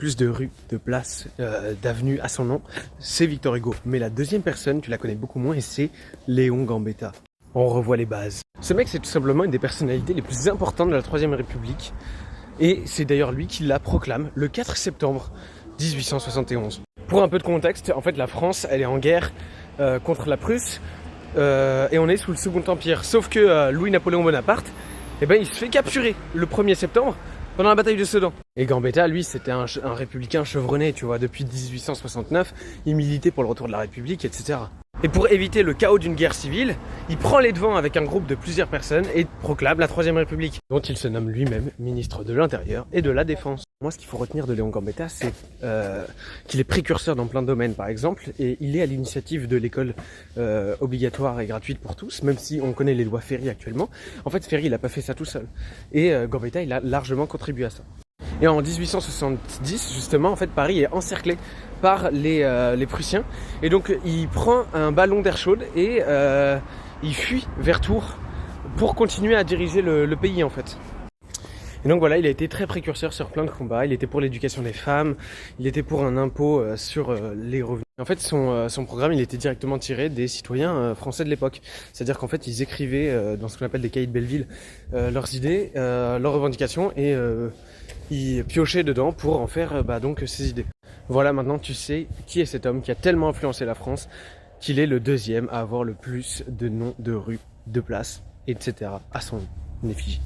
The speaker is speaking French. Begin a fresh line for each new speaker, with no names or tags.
plus de rues, de places, d'avenues à son nom, c'est Victor Hugo. Mais la deuxième personne, tu la connais beaucoup moins et c'est Léon Gambetta. On revoit les bases. Ce mec, c'est tout simplement une des personnalités les plus importantes de la Troisième République. Et c'est d'ailleurs lui qui la proclame le 4 septembre 1871. Pour un peu de contexte, en fait la France, elle est en guerre contre la Prusse et on est sous le Second Empire. Sauf que Louis-Napoléon Bonaparte, eh ben, il se fait capturer le 1er septembre pendant la bataille de Sedan. Et Gambetta, lui, c'était un républicain chevronné, tu vois, depuis 1869, il militait pour le retour de la République, etc. Et pour éviter le chaos d'une guerre civile, il prend les devants avec un groupe de plusieurs personnes et proclame la Troisième République, dont il se nomme lui-même ministre de l'Intérieur et de la Défense. Moi, ce qu'il faut retenir de Léon Gambetta, c'est qu'il est précurseur dans plein de domaines, par exemple, et il est à l'initiative de l'école obligatoire et gratuite pour tous, même si on connaît les lois Ferry actuellement. En fait, Ferry, il n'a pas fait ça tout seul. Et Gambetta, il a largement contribué à ça. Et en 1870, justement, en fait, Paris est encerclé par les Prussiens. Et donc, il prend un ballon d'air chaude et il fuit vers Tours pour continuer à diriger le pays, en fait. Et donc voilà, il a été très précurseur sur plein de combats. Il était pour l'éducation des femmes, il était pour un impôt sur les revenus. En fait, son programme, il était directement tiré des citoyens français de l'époque. C'est-à-dire qu'en fait, ils écrivaient dans ce qu'on appelle des cahiers de Belleville leurs idées, leurs revendications et ils piochaient dedans pour en faire donc ses idées. Voilà, maintenant tu sais qui est cet homme qui a tellement influencé la France qu'il est le deuxième à avoir le plus de noms de rues, de places, etc. à son effigie.